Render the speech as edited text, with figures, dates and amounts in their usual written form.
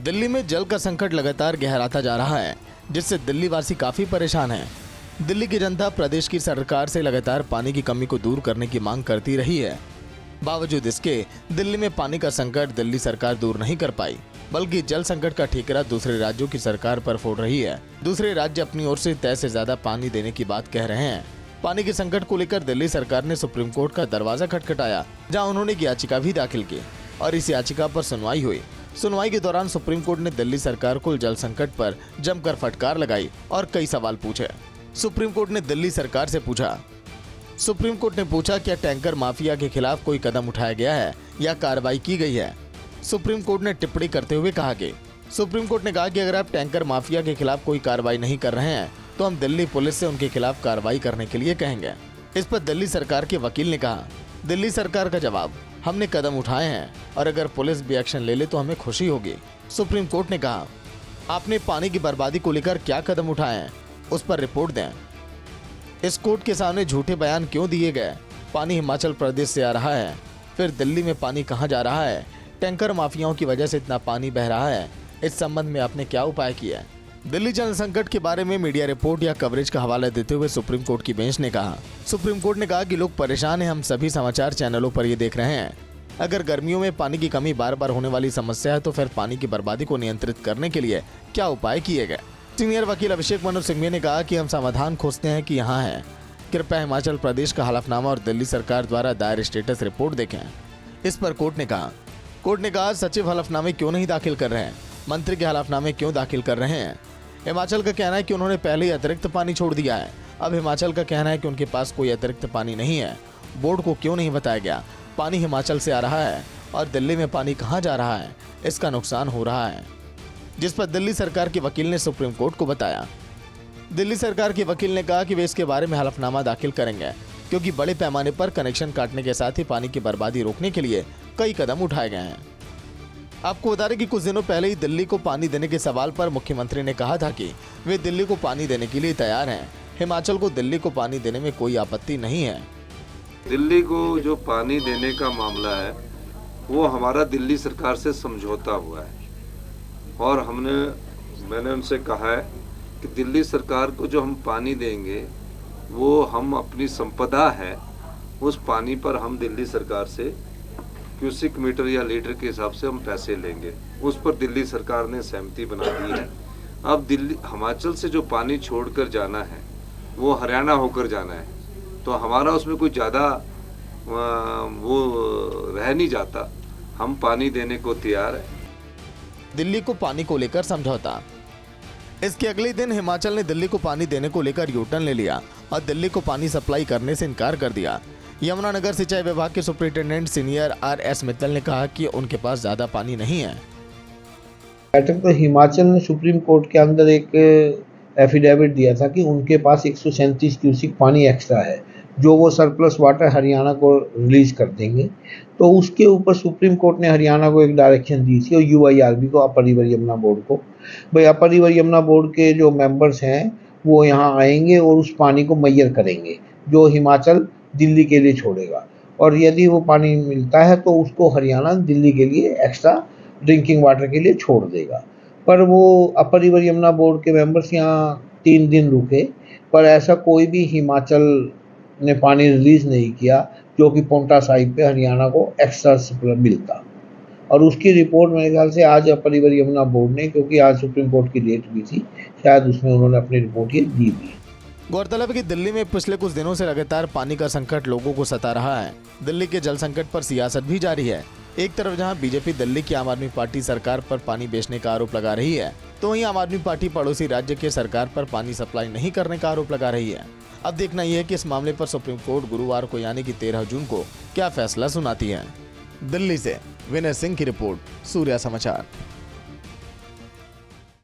दिल्ली में जल का संकट लगातार गहराता जा रहा है, जिससे दिल्ली वासी काफी परेशान हैं। दिल्ली की जनता प्रदेश की सरकार से लगातार पानी की कमी को दूर करने की मांग करती रही है। बावजूद इसके दिल्ली में पानी का संकट दिल्ली सरकार दूर नहीं कर पाई, बल्कि जल संकट का ठेकेदार दूसरे राज्यों की सरकार पर फोड़ रही है। दूसरे राज्य अपनी ओर से तय से ज्यादा पानी देने की बात कह रहे हैं। पानी के संकट को लेकर दिल्ली सरकार ने सुप्रीम कोर्ट का दरवाजा खटखटाया, जहां उन्होंने एक याचिका भी दाखिल की और इस याचिका पर सुनवाई हुई। सुनवाई के दौरान सुप्रीम कोर्ट ने दिल्ली सरकार को जल संकट पर जमकर फटकार लगाई और कई सवाल पूछे। सुप्रीम कोर्ट ने दिल्ली सरकार से पूछा क्या टैंकर माफिया के खिलाफ कोई कदम उठाया गया है या कार्रवाई की गई है। सुप्रीम कोर्ट ने टिप्पणी करते हुए कहा कि अगर आप टैंकर माफिया के खिलाफ कोई कार्रवाई नहीं कर रहे हैं तो हम दिल्ली पुलिस से उनके खिलाफ कार्रवाई करने के लिए कहेंगे। इस पर दिल्ली सरकार के वकील ने कहा, दिल्ली सरकार का जवाब, हमने कदम उठाए हैं और अगर पुलिस भी एक्शन ले ले तो हमें खुशी होगी। सुप्रीम कोर्ट ने कहा, आपने पानी की बर्बादी को लेकर क्या कदम उठाए हैं उस पर रिपोर्ट दें। इस कोर्ट के सामने झूठे बयान क्यों दिए गए? पानी हिमाचल प्रदेश से आ रहा है, फिर दिल्ली में पानी कहाँ जा रहा है? टैंकर माफियाओं की वजह से इतना पानी बह रहा है, इस संबंध में आपने क्या उपाय किया? दिल्ली जल संकट के बारे में मीडिया रिपोर्ट या कवरेज का हवाला देते हुए सुप्रीम कोर्ट की बेंच ने कहा, कि लोग परेशान हैं, हम सभी समाचार चैनलों पर ये देख रहे हैं। अगर गर्मियों में पानी की कमी बार बार होने वाली समस्या है तो फिर पानी की बर्बादी को नियंत्रित करने के लिए क्या उपाय किए गए? सीनियर वकील अभिषेक मनु सिंघवी ने कहा कि हम समाधान खोजते हैं कि यहाँ है, कृपया हिमाचल प्रदेश का हलफनामा और दिल्ली सरकार द्वारा दायर स्टेटस रिपोर्ट देखें। इस पर कोर्ट ने कहा सचिव हलफनामे क्यों नहीं दाखिल कर रहे हैं, मंत्री के हलफनामे क्यों दाखिल कर रहे हैं? हिमाचल का कहना है कि उन्होंने पहले ही अतिरिक्त पानी छोड़ दिया है, अब हिमाचल का कहना है कि उनके पास कोई अतिरिक्त पानी नहीं है। बोर्ड को क्यों नहीं बताया गया? पानी हिमाचल से आ रहा है और दिल्ली में पानी कहाँ जा रहा है, इसका नुकसान हो रहा है। जिस पर दिल्ली सरकार के वकील ने सुप्रीम कोर्ट को बताया। दिल्ली सरकार के वकील ने कहा कि वे इसके बारे में हलफनामा दाखिल करेंगे, क्योंकि बड़े पैमाने पर कनेक्शन काटने के साथ ही पानी की बर्बादी रोकने के लिए कई कदम उठाए गए हैं। आपको बता दें कि कुछ दिनों पहले ही दिल्ली को पानी देने के सवाल पर मुख्यमंत्री ने कहा था कि वे दिल्ली को पानी देने के लिए तैयार हैं। हिमाचल को दिल्ली को पानी देने में कोई आपत्ति नहीं है। दिल्ली को जो पानी देने का मामला है वो हमारा दिल्ली सरकार से समझौता हुआ है और मैंने उनसे कहा है कि दिल्ली सरकार को जो हम पानी देंगे वो हम अपनी संपदा है, उस पानी पर हम दिल्ली सरकार से क्यूसिक मीटर या लीटर के हिसाब से हम पैसे लेंगे। उस पर दिल्ली सरकार ने सहमति बना दी है। अब हिमाचल से जो पानी छोड़कर जाना है वो हरियाणा होकर जाना है, तो हमारा उसमें कोई ज़्यादा वो रह नहीं जाता। हम पानी देने को तैयार है। दिल्ली को पानी को लेकर समझौता। इसके अगले दिन हिमाचल ने दिल्ली को पानी देने को लेकर यूटर्न ले लिया और दिल्ली को पानी सप्लाई करने से इनकार कर दिया। यमुनानगर सिंचाई विभाग के सुपरिटेंडेंट सीनियर आर.एस. मित्तल ने कहा कि उनके पास ज्यादा पानी नहीं है। बैठक तो हिमाचल ने सुप्रीम कोर्ट के अंदर एक एफिडेविट दिया था कि उनके पास 137 क्यूसिक पानी एक्स्ट्रा है, जो वो सरप्लस वाटर हरियाणा को रिलीज कर देंगे। तो उसके ऊपर सुप्रीम कोर्ट ने हरियाणा को एक डायरेक्शन दी थी और UIRB को, अपर रिवर यमुना बोर्ड को, भाई अपर रिवर यमुना बोर्ड के जो मेंबर्स हैं वो यहाँ आएंगे और उस पानी को मैयर करेंगे जो हिमाचल दिल्ली के लिए छोड़ेगा, और यदि वो पानी मिलता है तो उसको हरियाणा दिल्ली के लिए एक्स्ट्रा ड्रिंकिंग वाटर के लिए छोड़ देगा। पर वो अपर रिवर यमुना बोर्ड के मेंबर्स यहाँ 3 दिन रुके, पर ऐसा कोई भी हिमाचल ने पानी रिलीज नहीं किया जो कि पोंटा साहिब पे हरियाणा को एक्स्ट्रा सप्लाई मिलता। और उसकी रिपोर्ट मेरे ख्याल से आज अपर रिवर यमुना बोर्ड ने, क्योंकि आज सुप्रीम कोर्ट की डेट भी थी, शायद उसमें उन्होंने अपनी रिपोर्ट ये दी भी। गौरतलब है कि दिल्ली में पिछले कुछ दिनों से लगातार पानी का संकट लोगों को सता रहा है। दिल्ली के जल संकट पर सियासत भी जारी है। एक तरफ जहां बीजेपी दिल्ली की आम आदमी पार्टी सरकार पर पानी बेचने का आरोप लगा रही है, तो वहीं आम आदमी पार्टी पड़ोसी राज्य के सरकार पर पानी सप्लाई नहीं करने का आरोप लगा रही है। अब देखना यह है कि इस मामले पर सुप्रीम कोर्ट गुरुवार को यानी कि 13 जून को क्या फैसला सुनाती है। दिल्ली से विनय सिंह की रिपोर्ट, सूर्या समाचार।